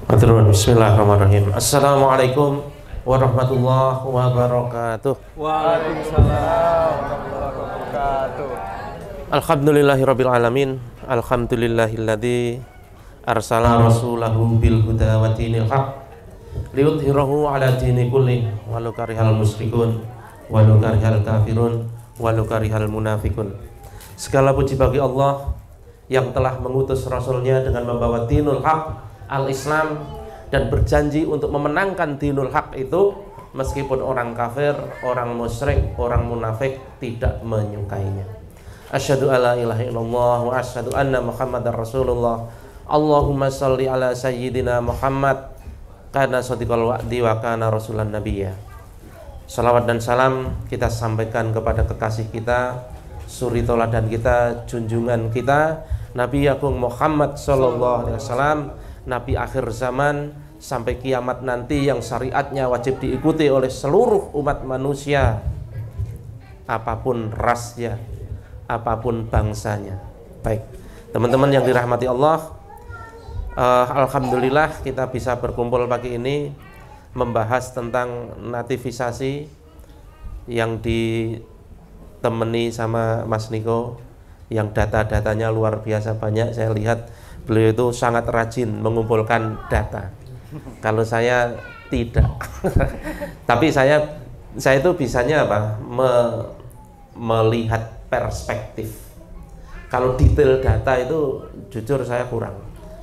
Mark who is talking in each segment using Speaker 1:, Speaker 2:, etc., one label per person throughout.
Speaker 1: Maturun, bismillahirrahmanirrahim. Assalamualaikum warahmatullahi wabarakatuh.
Speaker 2: Waalaikumsalam warahmatullahi wabarakatuh.
Speaker 1: Alhamdulillahirabbil alamin. Alhamdulillahilladzi arsala rasulahu bil huda wa dinil haq liyudhhirahu ala dini kulli walau karihal musyrikun walau karihal kafirun walau karihal munafikun. Segala puji bagi Allah yang telah mengutus rasulnya dengan membawa dinul haq, al-Islam, dan berjanji untuk memenangkan dinul haq itu meskipun orang kafir, orang musyrik, orang munafik tidak menyukainya. Asyhadu alla ilaha illallah wa asyhadu anna Muhammadar Rasulullah. Allahumma shalli ala sayyidina Muhammad kana shadiqal wa'di wa kana rasulan nabiyya. Salawat dan salam kita sampaikan kepada kekasih kita, suri toladan kita, junjungan kita, Nabi Agung Muhammad sallallahu alaihi wasallam, Nabi akhir zaman sampai kiamat nanti yang syariatnya wajib diikuti oleh seluruh umat manusia, apapun rasnya, apapun bangsanya. Baik, teman-teman yang dirahmati Allah, alhamdulillah kita bisa berkumpul pagi ini membahas tentang nativisasi yang ditemani sama Mas Niko, yang data-datanya luar biasa banyak. Saya lihat beliau itu sangat rajin mengumpulkan data. Kalau saya tidak. Tapi saya itu bisanya apa? Melihat perspektif. Kalau detail data itu jujur saya kurang.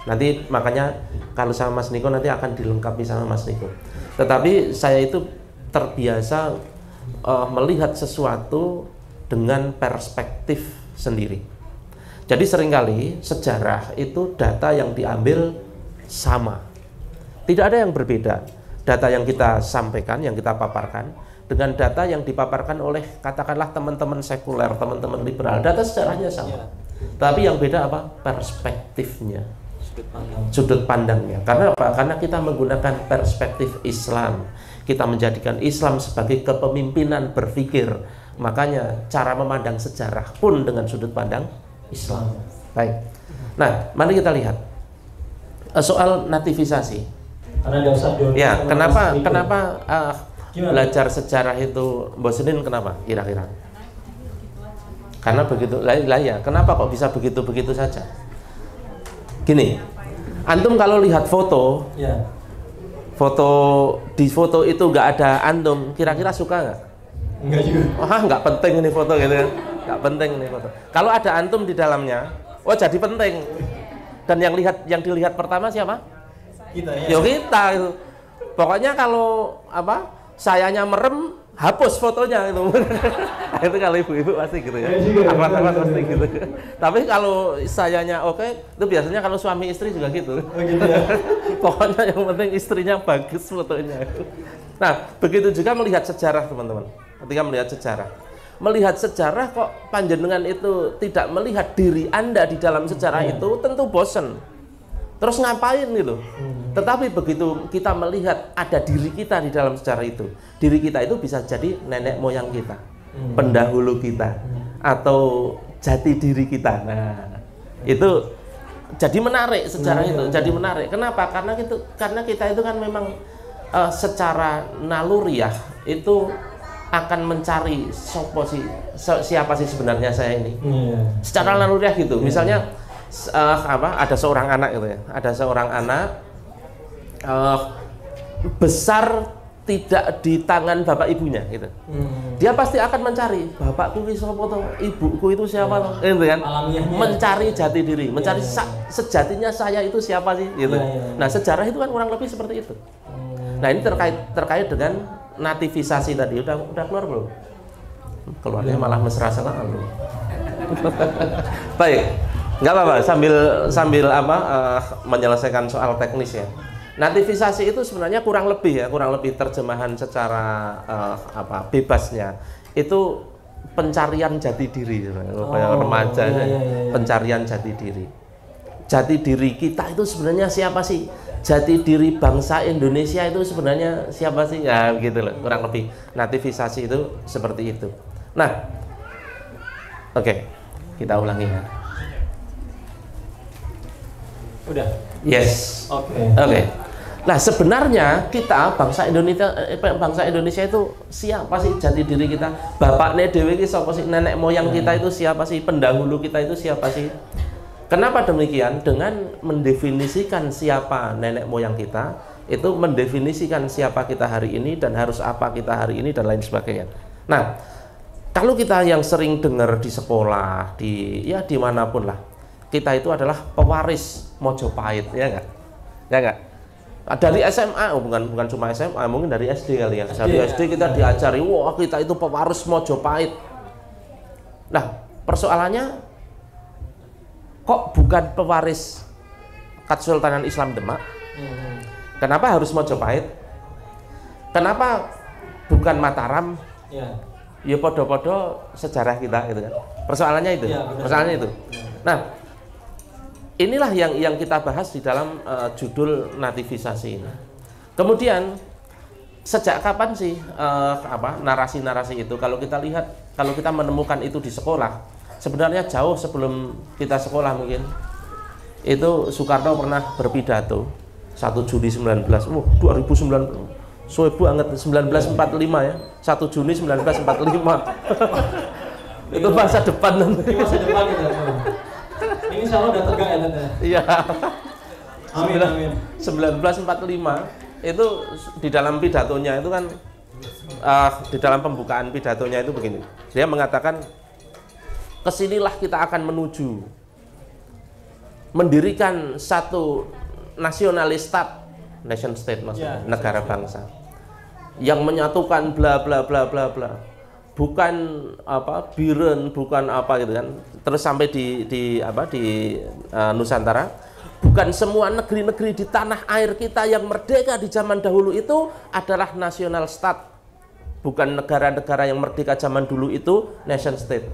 Speaker 1: Nanti makanya kalau sama Mas Niko nanti akan dilengkapi sama Mas Niko. Tetapi saya itu terbiasa melihat sesuatu dengan perspektif sendiri. Jadi seringkali sejarah itu data yang diambil sama, tidak ada yang berbeda. Data yang kita sampaikan, yang kita paparkan dengan data yang dipaparkan oleh katakanlah teman-teman sekuler, teman-teman liberal, data sejarahnya sama. Tapi yang beda apa? Perspektifnya, sudut pandangnya. Karena apa? Karena kita menggunakan perspektif Islam. Kita menjadikan Islam sebagai kepemimpinan berpikir. Makanya cara memandang sejarah pun dengan sudut pandang Islam. Baik. Nah, mari kita lihat soal nativisasi. Ya, kenapa belajar sejarah itu bosenin? Kenapa? Kira-kira? Karena begitu lah ya. Kenapa kok bisa begitu saja? Gini, antum kalau lihat foto,
Speaker 2: Ya.
Speaker 1: di foto itu nggak ada antum, kira-kira suka nggak?
Speaker 2: Enggak juga.
Speaker 1: Wah, nggak penting ini foto gitu kan? Nggak penting ini foto. Kalau ada antum di dalamnya, oh jadi penting. Dan yang dilihat pertama siapa?
Speaker 2: Kita ya.
Speaker 1: Yo kita itu. Pokoknya kalau apa? Sayanya merem, hapus fotonya itu. Itu kalau ibu-ibu pasti gitu ya. Amat-amat pasti gitu. Tapi kalau sayanya oke, itu biasanya kalau suami istri juga gitu.
Speaker 2: Oh gitu ya.
Speaker 1: Pokoknya yang penting istrinya bagus fotonya. Nah, begitu juga melihat sejarah, teman-teman. Ketika melihat sejarah kok panjenengan itu tidak melihat diri Anda di dalam sejarah itu, tentu bosen. Terus ngapain gitu? Tetapi begitu kita melihat ada diri kita di dalam sejarah itu, diri kita itu bisa jadi nenek moyang kita, pendahulu kita, atau jati diri kita. Nah, itu jadi menarik sejarah itu, jadi menarik. Kenapa? Karena kita itu kan memang secara naluriah itu akan mencari siapa sih sebenarnya saya ini. Secara naluriah gitu. Misalnya ada seorang anak gitu ya. Ada seorang anak besar tidak di tangan bapak ibunya gitu. Dia pasti akan mencari bapakku itu siapa toh, ibuku itu siapa, gitu kan? Mencari jati diri, mencari sejatinya saya itu siapa sih gitu. Nah, sejarah itu kan kurang lebih seperti itu. Nah, ini terkait dengan nativisasi tadi. Udah keluar belum? Keluarnya malah mesra sekali. Baik, nggak apa-apa. Sambil menyelesaikan soal teknis ya. Nativisasi itu sebenarnya kurang lebih terjemahan secara bebasnya itu pencarian jati diri, remaja, pencarian jati diri. Jati diri kita itu sebenarnya siapa sih? Jati diri bangsa Indonesia itu sebenarnya siapa sih? Ya gitu loh, kurang lebih nativisasi itu seperti itu. Nah, oke, kita ulangi ya.
Speaker 2: Udah.
Speaker 1: Yes.
Speaker 2: Oke.
Speaker 1: Oke. Nah sebenarnya kita bangsa Indonesia itu siapa sih jati diri kita? Bapaknya dewe iki sapa sih? Nenek moyang kita itu siapa sih? Pendahulu kita itu siapa sih? Kenapa demikian? Dengan mendefinisikan siapa nenek moyang kita, itu mendefinisikan siapa kita hari ini dan harus apa kita hari ini dan lain sebagainya. Nah, kalau kita yang sering dengar di sekolah, di dimanapun lah, kita itu adalah pewaris Mojopahit, ya enggak? Ya enggak? Dari SMA, bukan cuma SMA, mungkin dari SD kali ya. Dari SD kita diajari, wah kita itu pewaris Mojopahit. Nah, persoalannya kok bukan pewaris Kesultanan Islam Demak? Kenapa harus Mojopahit? Kenapa bukan Mataram? Ya podo-podo sejarah kita gitu kan. Persoalannya itu. Persoalannya itu. Nah, inilah yang kita bahas di dalam judul nativisasi ini. Kemudian sejak kapan sih narasi-narasi itu? Kalau kita lihat, kalau kita menemukan itu di sekolah, sebenarnya jauh sebelum kita sekolah mungkin. Itu Soekarno pernah berpidato 1 Juni 2019. Suwe banget 1945 ya. 1 Juni 1945. Itu masa depan nanti.
Speaker 2: Masa depan itu. Ini insya Allah udah tegak ya Tante?
Speaker 1: Iya.
Speaker 2: Amin.
Speaker 1: 1945 itu di dalam pidatonya itu kan di dalam pembukaan pidatonya itu begini. Dia mengatakan kesinilah kita akan menuju mendirikan satu nasionalis state, nation state maksudnya, negara bangsa yang menyatukan bla bla bla bla bla. Bukan biren, bukan apa gitu kan. Terus sampai di Nusantara, bukan semua negeri-negeri di tanah air kita yang merdeka di zaman dahulu itu adalah national state. Bukan negara-negara yang merdeka zaman dulu itu nation state.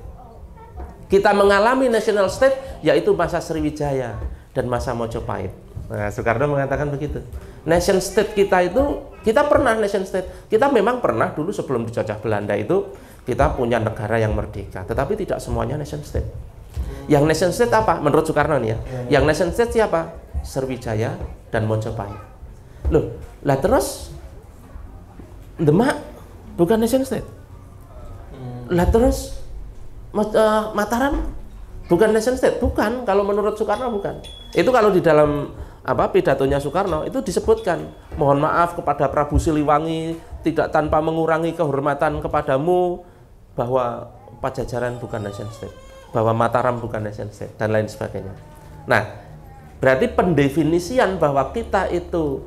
Speaker 1: Kita mengalami national state yaitu masa Sriwijaya dan masa Mojopahit. Nah, Soekarno mengatakan begitu. Nation state kita itu, kita pernah nation state. Kita memang pernah dulu sebelum dijajah Belanda itu kita punya negara yang merdeka, tetapi tidak semuanya nation state. Yang nation state apa? Menurut Soekarno nih ya. Yang nation state siapa? Sriwijaya dan Mojopahit. Loh, lah terus Demak bukan nation state. Lah terus Mataram bukan nation state? Bukan, kalau menurut Soekarno bukan. Itu kalau di dalam pidatonya Soekarno itu disebutkan, mohon maaf kepada Prabu Siliwangi tidak tanpa mengurangi kehormatan kepadamu, bahwa Pajajaran bukan nation state, bahwa Mataram bukan nation state dan lain sebagainya. Nah, berarti pendefinisian bahwa kita itu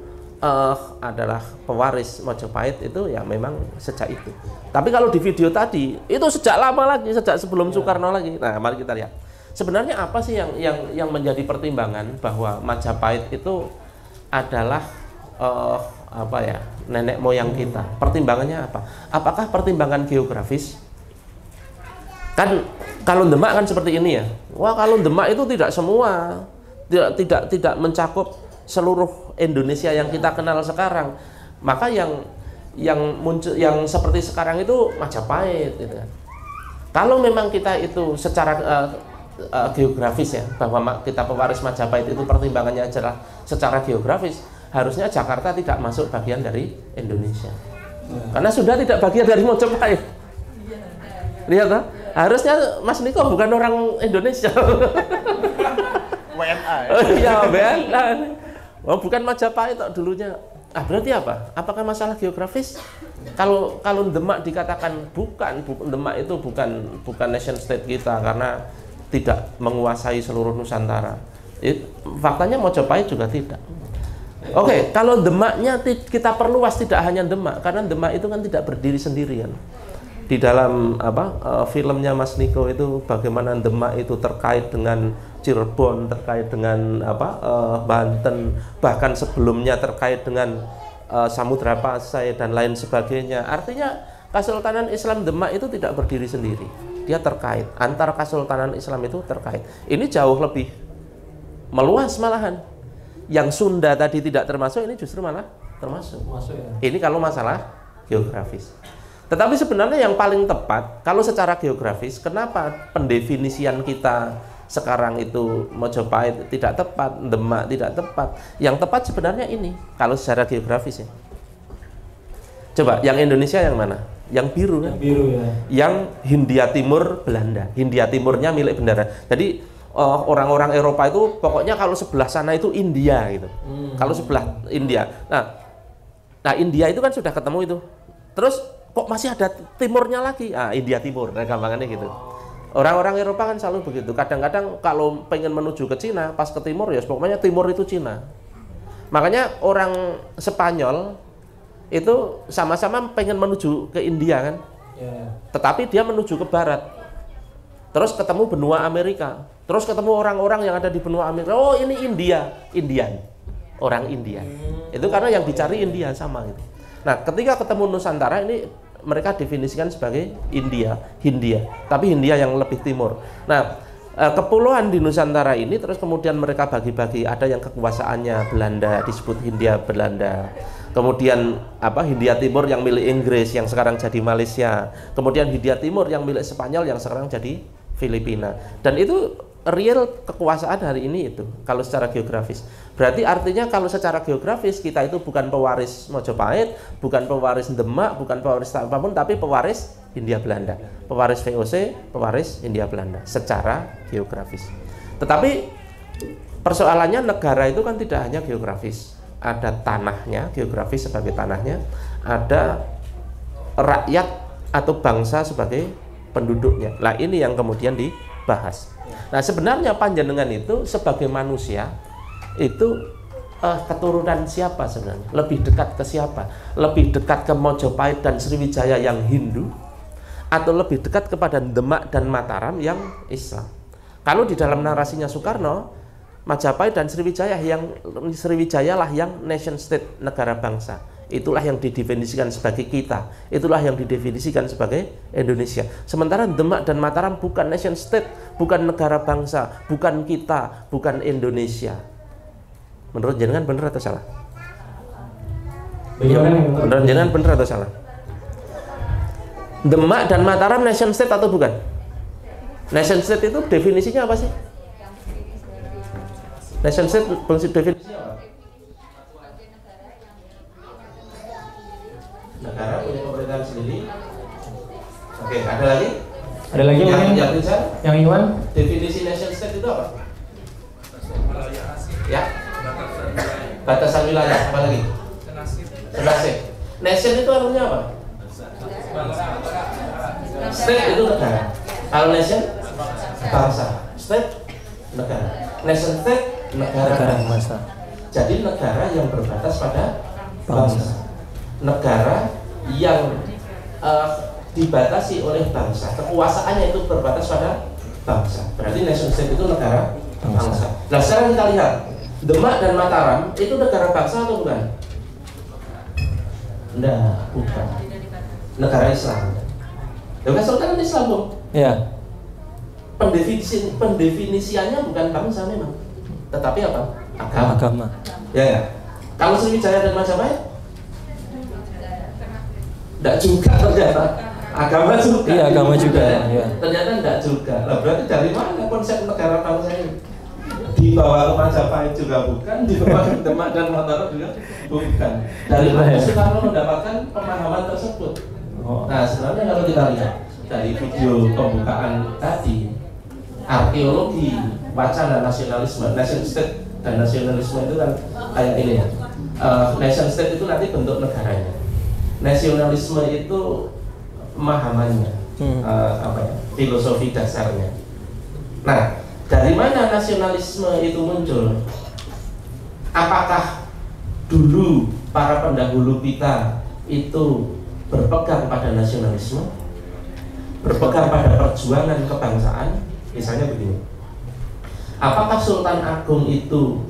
Speaker 1: adalah pewaris Mojopahit itu ya memang sejak itu. Tapi kalau di video tadi itu sejak lama lagi, sejak sebelum Soekarno lagi. Nah, mari kita lihat. Sebenarnya apa sih yang menjadi pertimbangan bahwa Majapahit itu adalah nenek moyang kita? Pertimbangannya apa? Apakah pertimbangan geografis? Kan kalau Demak kan seperti ini ya. Wah, kalau Demak itu tidak semua, tidak mencakup seluruh Indonesia yang kita kenal sekarang. Maka yang muncul yang seperti sekarang itu Majapahit gitu kan. Kalau memang kita itu secara geografis ya, bahwa kita pewaris Majapahit itu pertimbangannya adalah secara geografis, harusnya Jakarta tidak masuk bagian dari Indonesia. Karena sudah tidak bagian dari Mojopahit. Lihat toh? Harusnya Mas Niko bukan orang Indonesia.
Speaker 2: WNA ya?
Speaker 1: Oh iya, WNA. Oh, bukan Majapahit dulunya. Berarti apa? Apakah masalah geografis? Kalau Demak dikatakan bukan Demak itu bukan nation state kita karena tidak menguasai seluruh Nusantara. Faktanya Mojopahit juga tidak. Oke, kalau Demaknya kita perluas, tidak hanya Demak, karena Demak itu kan tidak berdiri sendirian. Di dalam filmnya Mas Niko itu bagaimana Demak itu terkait dengan Cirebon, terkait dengan Banten, bahkan sebelumnya terkait dengan Samudra Pasai dan lain sebagainya. Artinya Kesultanan Islam Demak itu tidak berdiri sendiri. Dia terkait, antar Kesultanan Islam itu terkait. Ini jauh lebih meluas malahan. Yang Sunda tadi tidak termasuk, ini justru malah termasuk. Ini kalau masalah geografis. Tetapi sebenarnya yang paling tepat, kalau secara geografis, kenapa pendefinisian kita sekarang itu Mojopahit tidak tepat, Demak tidak tepat. Yang tepat sebenarnya ini kalau secara geografis ya. Coba yang Indonesia yang mana? Yang biru kan?
Speaker 2: Yang biru ya.
Speaker 1: Yang Hindia Timur Belanda. Hindia Timurnya milik Belanda. Jadi orang-orang Eropa itu pokoknya kalau sebelah sana itu India gitu. Kalau sebelah India. Nah India itu kan sudah ketemu itu. Terus kok masih ada timurnya lagi? Ah India Timur. Nah, gampangannya gitu. Orang-orang Eropa kan selalu begitu. Kadang-kadang kalau pengen menuju ke Cina, pas ke timur ya pokoknya timur itu Cina. Makanya orang Spanyol itu sama-sama pengen menuju ke India kan. Tetapi dia menuju ke barat. Terus ketemu benua Amerika. Terus ketemu orang-orang yang ada di benua Amerika. Oh, ini India, Indian. Orang India. Itu karena yang dicari India sama gitu. Nah, ketika ketemu Nusantara ini mereka definisikan sebagai India, Hindia, tapi Hindia yang lebih timur. Nah, kepulauan di Nusantara ini terus kemudian mereka bagi-bagi, ada yang kekuasaannya Belanda disebut Hindia Belanda. Kemudian Hindia Timur yang milik Inggris yang sekarang jadi Malaysia. Kemudian Hindia Timur yang milik Spanyol yang sekarang jadi Filipina. Dan itu real kekuasaan hari ini itu kalau secara geografis. Berarti artinya kalau secara geografis kita itu bukan pewaris Mojopahit, bukan pewaris Demak, bukan pewaris apapun, tapi pewaris Hindia Belanda, pewaris VOC, pewaris Hindia Belanda secara geografis. Tetapi persoalannya negara itu kan tidak hanya geografis, ada tanahnya, geografis sebagai tanahnya, ada rakyat atau bangsa sebagai penduduknya. Nah ini yang kemudian dibahas. Nah sebenarnya panjenengan itu sebagai manusia itu keturunan siapa sebenarnya? Lebih dekat ke siapa? Lebih dekat ke Mojopahit dan Sriwijaya yang Hindu, atau lebih dekat kepada Demak dan Mataram yang Islam? Kalau di dalam narasinya Soekarno, Majapahit dan Sriwijaya lah yang nation state, negara bangsa. Itulah yang didefinisikan sebagai kita. Itulah yang didefinisikan sebagai Indonesia. Sementara Demak dan Mataram bukan nation state, bukan negara bangsa, bukan kita, bukan Indonesia. Menurut jenengan benar atau salah? Menurut jenengan benar atau salah? Demak dan Mataram nation state atau bukan? Nation state itu definisinya apa sih? Nation state definisinya apa? Negara punya pemerintahan sendiri. Oke, ada lagi?
Speaker 2: Ada lagi yang Iwan?
Speaker 1: Definisi nation state itu apa? Ya? Batasan wilayah, apa lagi? Senasib. Nation itu artinya apa? State itu negara. Kalau nation bangsa. State negara. Nation state negara bangsa. Jadi negara yang berbatas pada bangsa. Negara yang dibatasi oleh bangsa, kekuasaannya itu berbatas pada bangsa. Berarti nation state itu negara bangsa. Nah sekarang kita lihat Demak dan Mataram itu negara bangsa atau bukan? Enggak, bukan. Negara Islam. Ya kan Islam dong.
Speaker 2: Iya.
Speaker 1: Pendefinisiannya bukan bangsa memang, tetapi apa?
Speaker 2: Agama.
Speaker 1: Ya. Kalau Sriwijaya dan Majapahit? Enggak juga ternyata. Agama juga.
Speaker 2: Iya, agama juga. Ya.
Speaker 1: Ternyata enggak juga. Lah berarti dari mana konsep negara bangsa ini? Dibawa ke Majapahit juga bukan, dibawa ke Demak dan Mataram juga bukan. Dari mana Soekarno mendapatkan pemahaman tersebut? Nah sebenarnya kalau kita lihat dari video pembukaan tadi, arkeologi wacana nasionalisme, nation state dan nasionalisme itu kan kayak ini ya. Nation state itu nanti bentuk negaranya. Nasionalisme itu pemahamannya, filosofi dasarnya. Nah, dari mana nasionalisme itu muncul? Apakah dulu para pendahulu kita itu berpegang pada nasionalisme, berpegang pada perjuangan kebangsaan? Misalnya begini, apakah Sultan Agung itu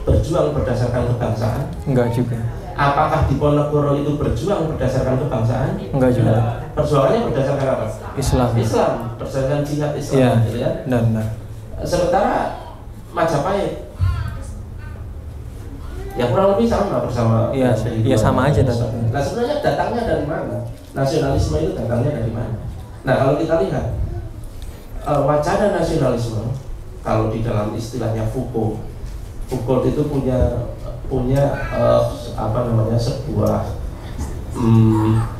Speaker 1: berjuang berdasarkan kebangsaan?
Speaker 2: Enggak juga.
Speaker 1: Apakah Diponegoro itu berjuang berdasarkan kebangsaan?
Speaker 2: Enggak juga.
Speaker 1: Perjuangannya berdasarkan apa?
Speaker 2: Islam,
Speaker 1: berdasarkan jihad Islam,
Speaker 2: ya,
Speaker 1: gitu ya.
Speaker 2: Benar.
Speaker 1: Sementara Majapahit, ya kurang lebih sama bersama.
Speaker 2: Iya sama aja tetap.
Speaker 1: Nah sebenarnya datangnya dari mana? Nasionalisme itu datangnya dari mana? Nah kalau kita lihat wacana nasionalisme kalau di dalam istilahnya Foucault itu punya sebuah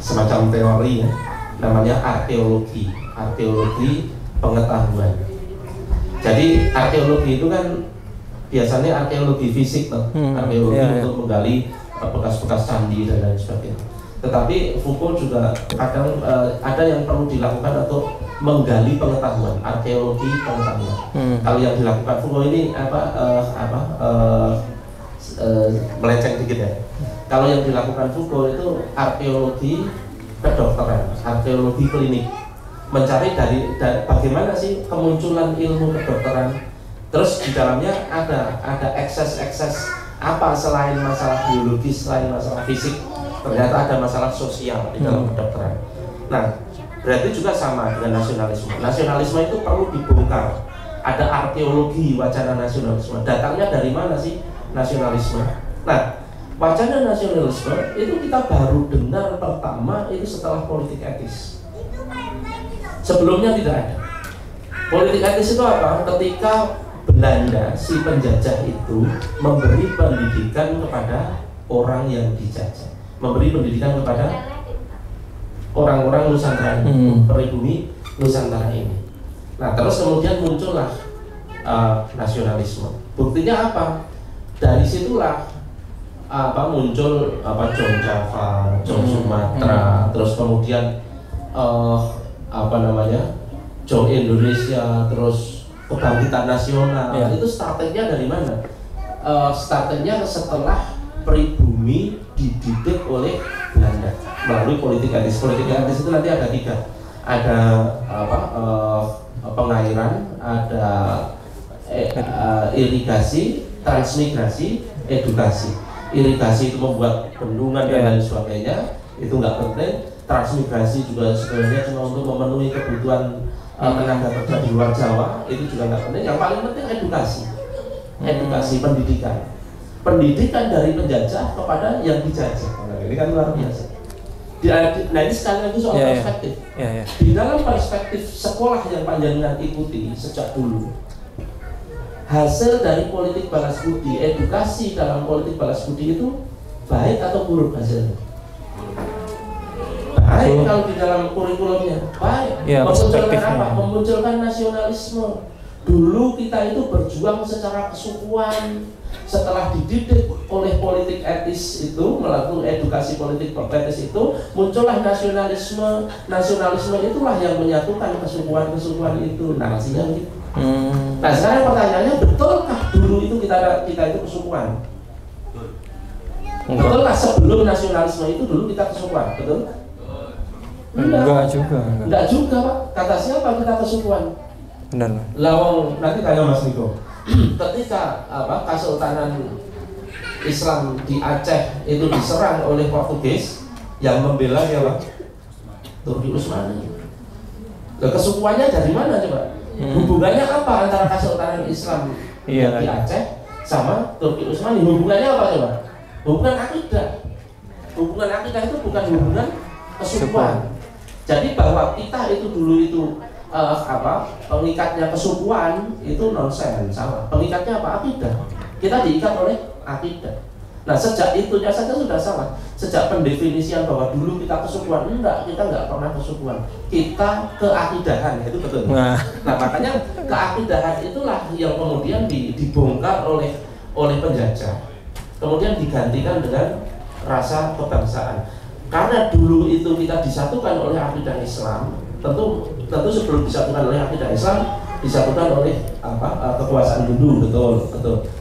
Speaker 1: semacam teori ya, namanya arkeologi pengetahuan. Jadi arkeologi itu kan biasanya arkeologi fisik loh, arkeologi untuk menggali bekas-bekas candi dan lain sebagainya. Tetapi Foucault juga kadang ada yang perlu dilakukan untuk menggali pengetahuan, arkeologi pengetahuan. Kalau yang dilakukan Foucault ini melenceng dikit ya. Kalau yang dilakukan Foucault itu arkeologi kedokteran, arkeologi klinik, mencari dari bagaimana sih kemunculan ilmu kedokteran. Terus di dalamnya ada ekses apa selain masalah biologis, selain masalah fisik. Ternyata ada masalah sosial di dalam kedokteran. Nah, berarti juga sama dengan nasionalisme. Nasionalisme itu perlu dibongkar. Ada arkeologi wacana nasionalisme. Datangnya dari mana sih nasionalisme? Nah, wacana nasionalisme itu kita baru dengar pertama itu setelah politik etis. Sebelumnya tidak ada. Politik etis itu apa? Ketika Belanda, si penjajah itu memberi pendidikan kepada orang yang dijajah, memberi pendidikan kepada orang-orang Nusantara ini, pribumi Nusantara ini. Nah, terus kemudian muncullah nasionalisme. Buktinya apa? Dari situlah muncul John Java, John Sumatera, terus kemudian John Indonesia, terus kebangkitan nasional. Itu startnya dari mana? Startnya setelah pribumi dididik oleh Belanda melalui politik etis. Politik etis itu nanti ada 3. Ada pengairan, ada irigasi, transmigrasi, edukasi. Irigasi itu membuat bendungan dan lain sebagainya, itu nggak penting. Transmigrasi juga sebenarnya cuma untuk memenuhi kebutuhan tenaga kerja di luar Jawa, itu juga nggak penting. Yang paling penting edukasi, pendidikan dari penjajah kepada yang dijajah. Nah, ini kan luar biasa. Nah, ini sekali lagi soal perspektif. Di dalam perspektif sekolah yang panjenengan ikuti sejak dulu, hasil dari politik balas budi, edukasi dalam politik balas budi itu baik atau buruk hasilnya? Baik kalau di dalam kurikulumnya, baik. Memunculkan apa? Memunculkan nasionalisme. Dulu kita itu berjuang secara kesukuan. Setelah dididik oleh politik etis itu, melakukan edukasi politik etis itu, muncullah nasionalisme. Nasionalisme itulah yang menyatukan kesukuan itu. Narasinya begitu. Nah, sekarang pertanyaannya, betulkah dulu itu kita itu kesukuan? Betulkah sebelum nasionalisme itu dulu kita kesukuan? Betul?
Speaker 3: Enggak juga.
Speaker 1: Enggak juga, Pak. Kata siapa kita kesukuan?
Speaker 3: Benar.
Speaker 1: Lawang nanti tanya Mas Niko. Ketika Kesultanan Islam di Aceh itu diserang oleh Portugis, yang membela siapa? Turki Utsmani. Kesukuannya dari mana coba? Hubungannya apa antara Kesultanan Islam di Aceh sama Turki Utsmani? Hubungannya apa coba? Hubungan akidah. Hubungan akidah itu bukan hubungan kesukuan. Jadi bahwa kita itu dulu itu pengikatnya kesukuan itu nonsen, salah. Pengikatnya apa? Akidah. Kita diikat oleh akidah. Nah, sejak itunya saja sudah salah. Sejak pendefinisian bahwa dulu kita kesukuan, kita nggak pernah kesukuan. Kita keakidahan, itu betul. Nah, makanya keakidahan itulah yang kemudian dibongkar oleh penjajah. Kemudian digantikan dengan rasa kebangsaan. Karena dulu itu kita disatukan oleh akidah Islam, tentu sebelum disatukan oleh akidah Islam, disatukan oleh kekuasaan Hindu, betul.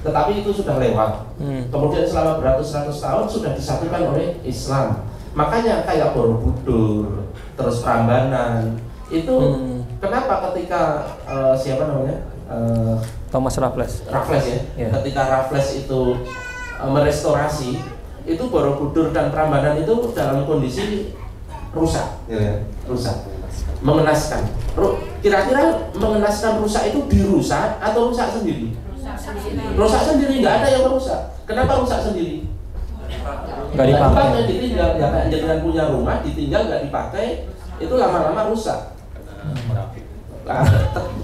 Speaker 1: Tetapi itu sudah lewat. Kemudian selama beratus-ratus tahun sudah disatukan oleh Islam. Makanya kayak Borobudur, terus Prambanan, itu kenapa ketika
Speaker 3: Thomas Raffles
Speaker 1: ya. Ketika Raffles itu merestorasi, itu Borobudur dan Prambanan itu dalam kondisi rusak, mengenaskan. Kira-kira mengenaskan rusak itu dirusak atau rusak sendiri? Rusak sendiri, nggak ada yang merusak. Kenapa rusak sendiri?
Speaker 3: Nggak dipakai.
Speaker 1: Ditinggal, jangan punya rumah, ditinggal nggak dipakai, itu lama-lama rusak.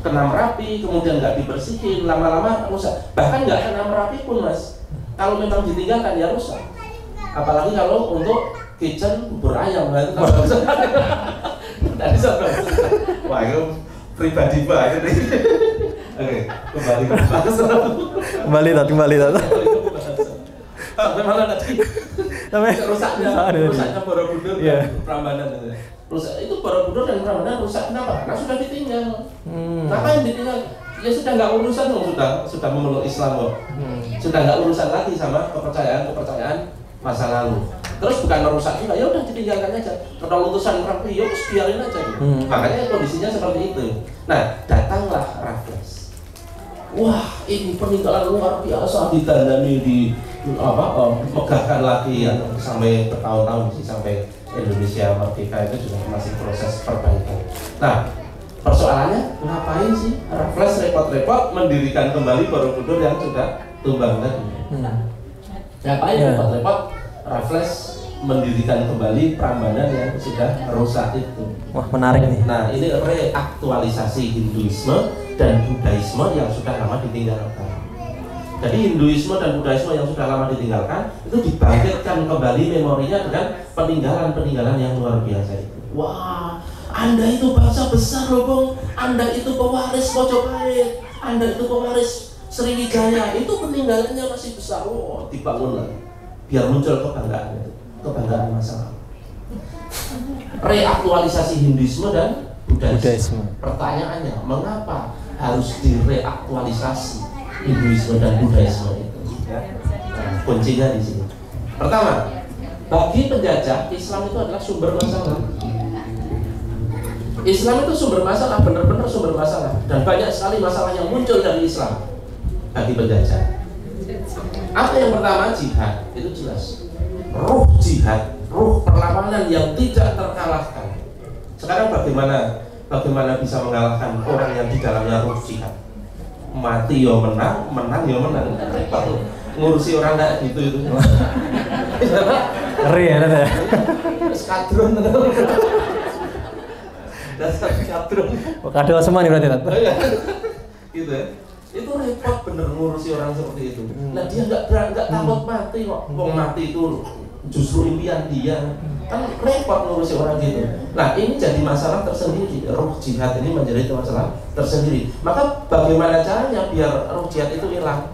Speaker 1: kena Merapi, kemudian nggak dibersihin, lama-lama rusak. Bahkan nggak kena Merapi pun mas, kalau memang ditinggalkan ya rusak. Apalagi kalau untuk kitchen bubur ayam, nah itu kalau tadi saya wah itu pribadi banget nih. Oke, kembali ke
Speaker 3: kembali tat.
Speaker 1: Sampai mana tadi? Rusaknya Borobudur dan Prambanan. Rusak itu Borobudur dan Prambanan rusak kenapa? Karena sudah ditinggal. Ngapain ditinggal? Ya sudah nggak urusan dong, sudah memeluk Islam kok. Sudah nggak urusan lagi sama kepercayaan masa lalu. Terus bukan merusak juga, ya udah ditinggalkan aja. Kalau utusan Merapi, ya biarin aja. Makanya kondisinya seperti itu. Nah, datanglah Raffles. Wah, ini peninggalan luar biasa ditandani di megahkan lagi ya, sampai bertahun-tahun sih, sampai Indonesia merdeka itu juga masih proses perbaikan. Nah, persoalannya ngapain sih Raffles repot-repot mendirikan kembali Borobudur yang sudah tumbang tadi? Ngapain repot-repot Raffles mendirikan kembali Prambanan yang sudah rusak itu?
Speaker 3: Wah, menarik nih.
Speaker 1: Nah, ini reaktualisasi Hinduisme dan Buddhaisme yang sudah lama ditinggalkan. Jadi Hinduisme dan Buddhaisme yang sudah lama ditinggalkan itu dibangkitkan kembali memorinya dengan peninggalan-peninggalan yang luar biasa itu. Wah, Anda itu bangsa besar loh Bung, Anda itu pewaris Mojopahit, Anda itu pewaris Sriwijaya, itu peninggalannya masih besar. Oh, dibangun lagi biar muncul kebanggaan masa lalu. Reaktualisasi Hinduisme dan Buddhaisme. Pertanyaannya, mengapa harus direaktualisasi Hinduisme dan Buddhaisme itu? Ya. Nah, kuncinya di sini. Pertama, bagi penjajah Islam itu adalah sumber masalah. Islam itu sumber masalah, benar-benar sumber masalah, dan banyak sekali masalah yang muncul dari Islam bagi penjajah. Apa yang pertama? Jihad, itu jelas. Ruh jihad, ruh perlawanan yang tidak terkalahkan. Sekarang bagaimana bisa mengalahkan orang yang di dalamnya ruh jihad? Mati yo menang, menang yo menang. Repot ngurusi orang kayak gitu itu.
Speaker 3: Ngeri ya Tata.
Speaker 1: Skadron. Dasar skadron.
Speaker 3: Kado semua nih berarti Tata.
Speaker 1: Gitu ya. Itu repot bener ngurusi orang seperti itu. Nah dia nggak takut mati kok. Wong mati itu justru impian dia. Kan repot ngurusi orang gitu. Nah ini jadi masalah tersendiri. Ruh jihad ini menjadi masalah tersendiri. Maka bagaimana caranya biar ruh jihad itu hilang?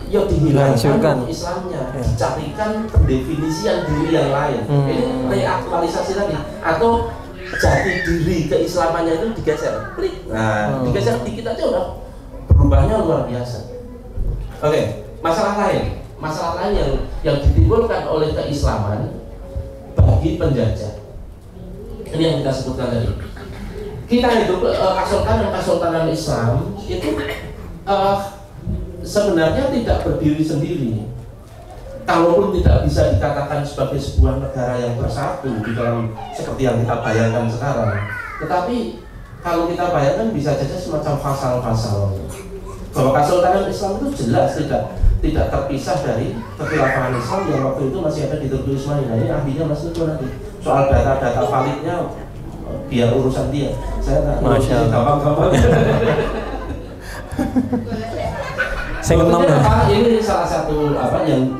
Speaker 1: Ya dihilangkan Islamnya, dicarikan pendefinisian diri yang lain. Ini reaktualisasi tadi. Atau jati diri keislamannya itu digeser. Klik. Nah digeser dikit aja udah berubahnya luar biasa. Oke, masalah lain yang ditimbulkan oleh keislaman bagi penjajah. Ini yang kita sebutkan tadi. Kita hidup kesultanan Islam itu sebenarnya tidak berdiri sendiri. Kalaupun tidak bisa dikatakan sebagai sebuah negara yang bersatu di dalam seperti yang kita bayangkan sekarang, tetapi kalau kita bayangkan bisa saja semacam fasal-fasal. Bahwa kesultanan Islam itu jelas tidak terpisah dari kekhilafan Islam yang waktu itu masih ada di Turki Utsmani. Nah ini ahlinya Mas Niko nanti soal data-data validnya biar urusan dia. Saya nggak ngurusin gampang-gampang. Ini salah satu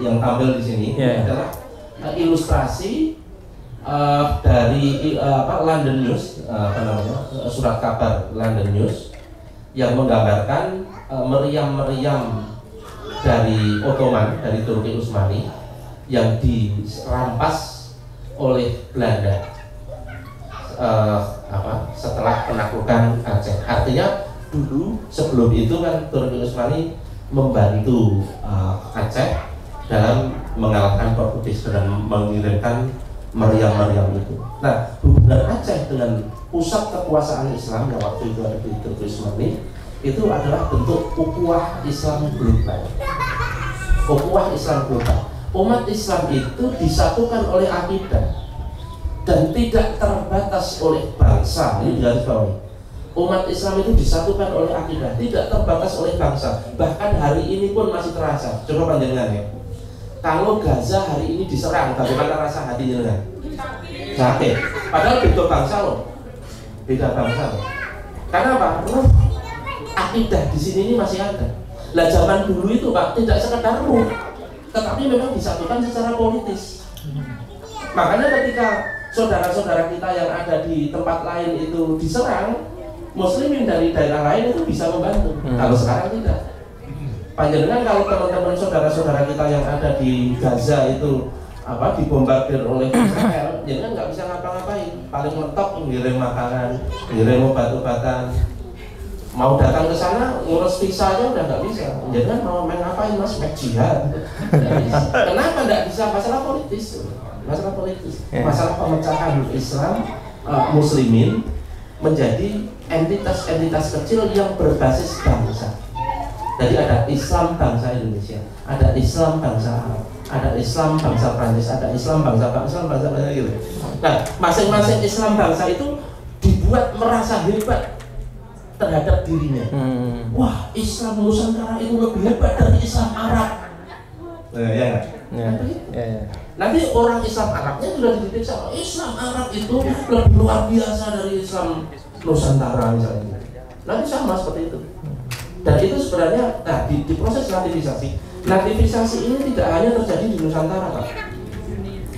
Speaker 1: yang tampil di sini adalah ilustrasi dari London News, surat kabar London News yang menggambarkan meriam-meriam dari Ottoman, dari Turki Utsmani yang dirampas oleh Belanda setelah penaklukan Aceh. Artinya dulu sebelum itu kan Turki Utsmani membantu Aceh dalam mengalahkan Portugis dan mengirimkan meriam-meriam itu. Nah, hubungan Aceh dengan pusat kekuasaan Islam yang waktu itu ada di Turki Utsmani itu adalah bentuk ukhuwah Islam global. Ukhuwah Islam global. Umat Islam itu disatukan oleh akidah dan tidak terbatas oleh bangsa. Ini garis bawahi. Umat Islam itu disatukan oleh akidah, tidak terbatas oleh bangsa. Bahkan hari ini pun masih terasa. Coba panjenengan ya. Kalau Gaza hari ini diserang, bagaimana rasa hati jenengan? Sakit. Padahal beda bangsa loh. Beda bangsa loh. Karena apa? Ruh akidah di sini ini masih ada. Lah zaman dulu itu Pak tidak sekedar ruh, tetapi memang disatukan secara politis. Makanya ketika saudara-saudara kita yang ada di tempat lain itu diserang, muslimin dari daerah lain itu bisa membantu. Kalau sekarang tidak. Panjenengan kalau teman-teman saudara-saudara kita yang ada di Gaza itu dibombardir oleh Israel, jangan nggak bisa ngapa-ngapain. Paling mentok ngirim makanan, ngirim obat-obatan. Mau datang ke sana ngurus visa aja udah nggak bisa. Jangan mau main ngapain mas, main jihad. Kenapa nggak bisa? Masalah politis. Masalah politis. Masalah pemecahan Islam muslimin menjadi entitas-entitas kecil yang berbasis bangsa. Jadi ada Islam bangsa Indonesia, ada Islam bangsa Arab, ada Islam bangsa Prancis, ada Islam bangsa gitu. Nah, masing-masing Islam bangsa itu dibuat merasa hebat terhadap dirinya. Wah, Islam Nusantara itu lebih hebat dari Islam Arab. Nanti orang Islam Arabnya sudah dididik sama Islam Arab itu lebih luar biasa dari Islam Nusantara misalnya. Nanti sama seperti itu. Dan itu sebenarnya di proses nativisasi ini tidak hanya terjadi di Nusantara, Pak.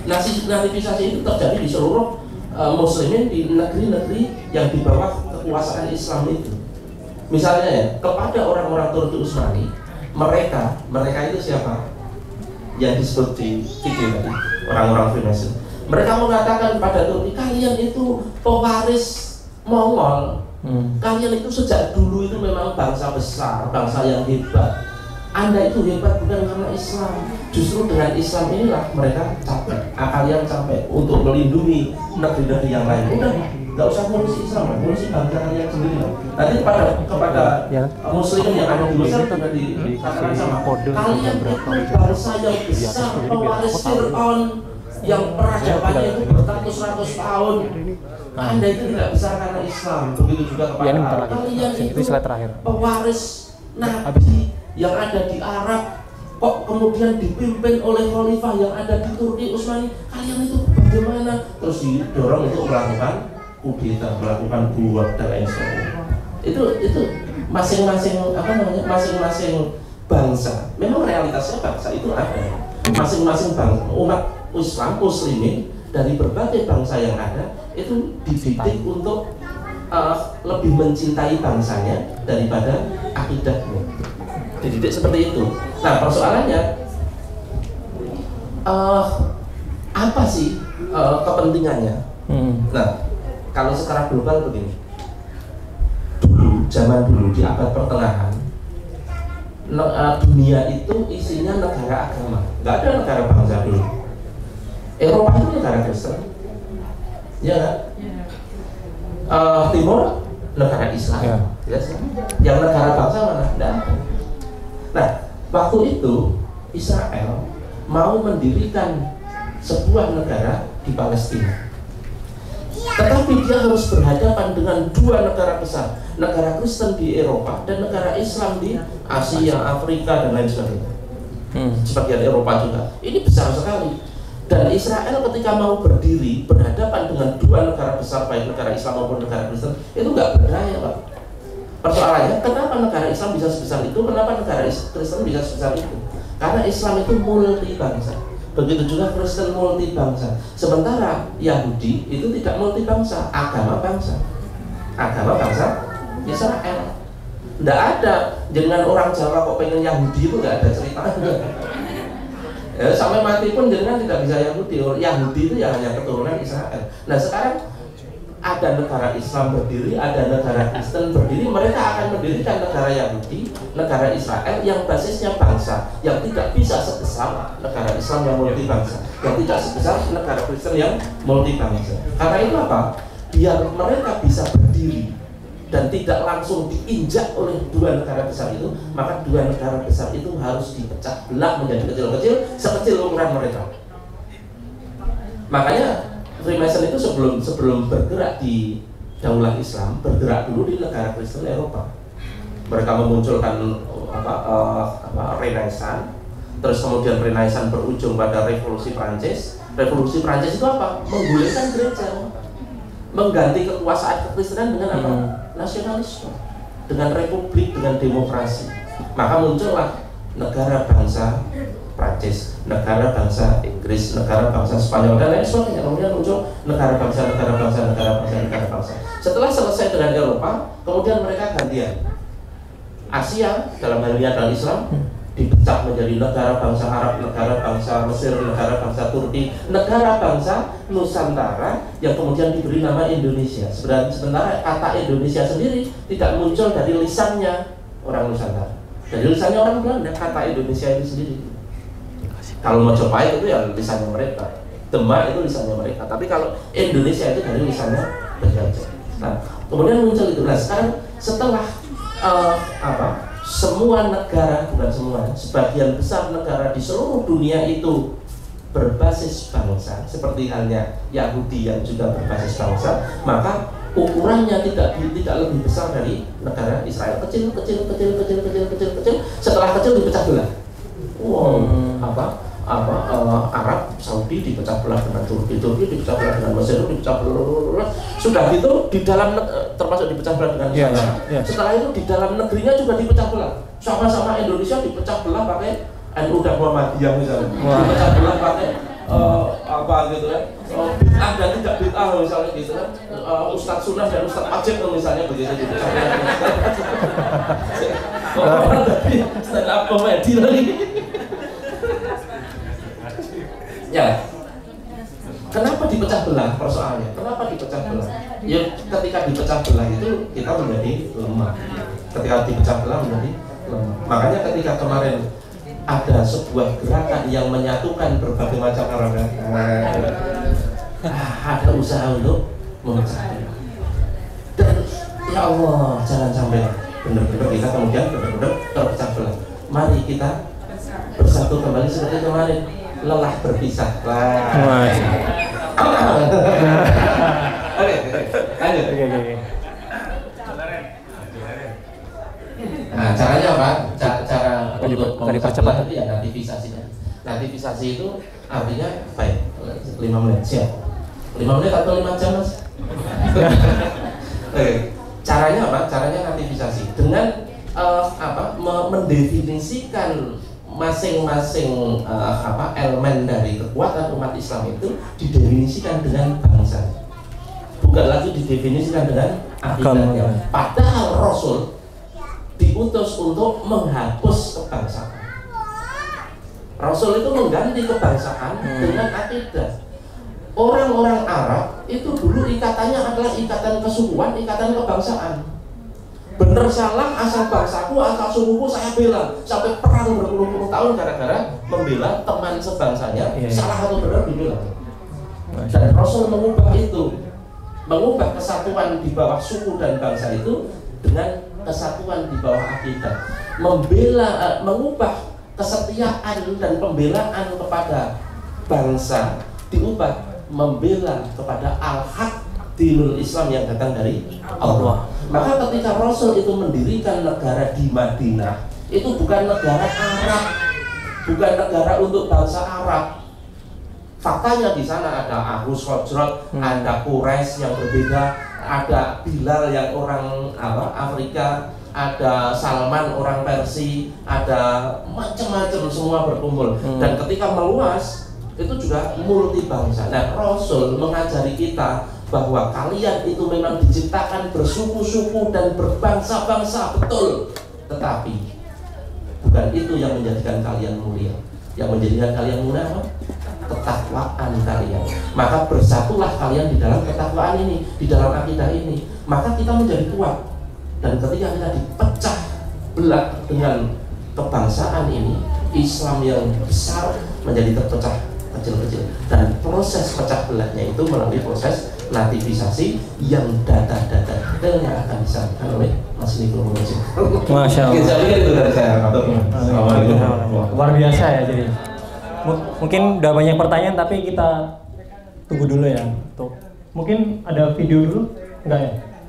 Speaker 1: Nativisasi itu terjadi di seluruh muslimin di negeri-negeri yang di bawah kekuasaan Islam itu. Misalnya ya, kepada orang-orang Turki Utsmani, mereka itu siapa? Yang disebut di video tadi, orang-orang Freemason. Mereka mengatakan pada Turki, kalian itu pewaris Mongol. Kalian itu sejak dulu itu memang bangsa besar, bangsa yang hebat. Anda itu hebat bukan karena Islam. Justru dengan Islam inilah mereka capek, kalian capek untuk melindungi negeri-negeri yang lain. Udah, nggak usah ngurusi Islam, ngurusi bangsa kalian sendiri. Nanti kepada muslimin yang ada di Mesir juga dikatakan sama. Kalian itu bangsa yang besar, pewaris Fir'aun yang peradabannya itu beratus-ratus tahun. Anda itu tidak besar karena Islam. Begitu juga kepada kalian itu pewaris Nabi yang ada di Arab, kok kemudian dipimpin oleh khalifah yang ada di Turki Utsmani. Kalian itu bagaimana? Terus didorong untuk melakukan kudeta, melakukan buat dan lain sebagainya. Itu masing-masing masing-masing bangsa. Memang realitasnya bangsa itu ada. Masing-masing bangsa, umat Islam muslimin dari berbagai bangsa yang ada itu dididik untuk lebih mencintai bangsanya daripada akidahnya. Dididik seperti itu. Nah, persoalannya apa sih kepentingannya? Nah, kalau secara global begini. Zaman dulu di abad pertengahan, dunia itu isinya negara agama, nggak ada negara bangsa dulu. Eropa itu negara Kristen, ya kan? Timur negara Islam, yang negara bangsa mana? Nggak ada. Nah, waktu itu Israel mau mendirikan sebuah negara di Palestina, tetapi dia harus berhadapan dengan dua negara besar, negara Kristen di Eropa dan negara Islam di Asia, Afrika dan lain sebagainya. Sebagian Eropa juga. Ini besar sekali. Dan Israel ketika mau berdiri berhadapan dengan dua negara besar, baik negara Islam maupun negara Kristen, itu nggak berdaya, Pak. Persoalannya, kenapa negara Islam bisa sebesar itu? Kenapa negara Kristen bisa sebesar itu? Karena Islam itu multi bangsa. Begitu juga Kristen multi bangsa. Sementara Yahudi itu tidak multi bangsa, agama bangsa Israel. Tidak ada dengan orang Jawa kok pengen Yahudi itu nggak ada ceritanya. Ya, sampai mati pun jangan tidak bisa Yahudi. Yahudi itu ya hanya keturunan Israel. Nah sekarang ada negara Islam berdiri, ada negara Kristen berdiri. Mereka akan mendirikan negara Yahudi, negara Israel yang basisnya bangsa, yang tidak bisa sebesar negara Islam yang multi bangsa, yang tidak sebesar negara Kristen yang multi bangsa. Karena itu apa? Biar mereka bisa berdiri dan tidak langsung diinjak oleh dua negara besar itu, maka dua negara besar itu harus dipecah belah menjadi kecil-kecil, sekecil ukuran mereka. Makanya Freemason itu sebelum bergerak di daulah Islam, bergerak dulu di negara Kristen Eropa. Mereka memunculkan Renaissance, terus kemudian Renaissance berujung pada Revolusi Prancis. Revolusi Prancis itu apa? Menggulingkan gereja. mengganti kekuasaan kekristenan dengan apa? Nasionalisme, dengan republik, dengan demokrasi. Maka muncullah negara bangsa Prancis, negara bangsa Inggris, negara bangsa Spanyol dan lain sebagainya. Kemudian muncul negara bangsa. Setelah selesai dengan Eropa, kemudian mereka gantian. Asia dalam hal ini adalah Islam dipecah menjadi negara bangsa Arab, negara bangsa Mesir, negara bangsa Turki, negara bangsa Nusantara yang kemudian diberi nama Indonesia. Sementara kata Indonesia sendiri tidak muncul dari lisannya orang Nusantara, dari lisannya orang Belanda. Kata Indonesia itu sendiri. Kalau Majapahit itu ya lisannya mereka, Demak itu lisannya mereka. Tapi kalau Indonesia itu dari lisannya penjajah. Nah, kemudian muncul itu. Nah, sekarang setelah semua negara, bukan semua, sebagian besar negara di seluruh dunia itu berbasis bangsa, seperti halnya Yahudi yang juga berbasis bangsa, maka ukurannya tidak lebih besar dari negara Israel. Kecil. Setelah kecil dipecah belah. Arab Saudi dipecah belah dengan Turki dipecah belah dengan Mesir, dipecah belah. Sudah gitu di dalam termasuk dipecah belah dengan Nusantara. Setelah itu di dalam negerinya juga dipecah belah. Sama-sama Indonesia dipecah belah pakai NU dan Muhammadiyah misalnya. Dipecah belah pakai bid'ah dan tidak bid'ah misalnya gitu kan. Ustadz Sunnah dan Ustadz Ajib misalnya begitu dipecah belah. Tapi stand up comedy lagi. Ya, kenapa dipecah belah persoalannya? Kenapa dipecah belah? Ya, ketika dipecah belah itu kita menjadi lemah. Ketika dipecah belah menjadi lemah. Makanya ketika kemarin ada sebuah gerakan yang menyatukan berbagai macam orang, ada usaha untuk memecah belah. Dan ya Allah, jangan sampai benar-benar kita kemudian benar-benar terpecah belah. Mari kita bersatu kembali seperti kemarin. Lelah berpisah. Oke, lanjut. Nah, caranya apa? Cara untuk mempercepat itu ya nativisasinya. Nativisasi itu artinya baik 5 menit siap. 5 menit atau 5 jam mas? Oke. Caranya apa? Caranya nativisasi dengan mendefinisikan masing-masing elemen dari kekuatan umat Islam itu didefinisikan dengan bangsa, bukan lagi didefinisikan dengan akidahnya. Padahal Rasul diutus untuk menghapus kebangsaan. Rasul itu mengganti kebangsaan dengan akidah. Orang-orang Arab itu dulu ikatannya adalah ikatan kesukuan, ikatan kebangsaan. Bener salah asal bangsaku, asal sukuku saya bela, sampai perang berpuluh-puluh tahun gara-gara membela teman sebangsanya. Salah atau benar dibela. Dan Rasul mengubah itu, mengubah kesatuan di bawah suku dan bangsa itu dengan kesatuan di bawah akidah, mengubah kesetiaan dan pembelaan kepada bangsa diubah membela kepada al-haq dinul Islam yang datang dari Allah. Maka ketika Rasul itu mendirikan negara di Madinah, itu bukan negara Arab, bukan negara untuk bangsa Arab. Faktanya di sana ada Aus Khazraj, ada Quraisy yang berbeda, ada Bilal yang orang Afrika, ada Salman orang Persia, ada macam-macam semua berkumpul. Dan ketika meluas itu juga multi bangsa. Nah, Rasul mengajari kita bahwa kalian itu memang diciptakan bersuku-suku dan berbangsa-bangsa, betul. Tetapi bukan itu yang menjadikan kalian mulia. Yang menjadikan kalian mulia apa? Ketakwaan kalian. Maka bersatulah kalian di dalam ketakwaan ini, di dalam akidah ini. Maka kita menjadi kuat. Dan ketika kita dipecah belah dengan kebangsaan ini, Islam yang besar menjadi terpecah kecil-kecil. Dan proses pecah belahnya itu melalui proses nativisasi yang data-data detailnya akan disampaikan oleh Mas Niko Muhammad.
Speaker 3: Masya Allah.
Speaker 1: Saya pikir itu dari saya.
Speaker 3: Luar biasa ya jadi. Mungkin udah banyak pertanyaan tapi kita tunggu dulu ya. Mungkin ada video dulu? Enggak ya?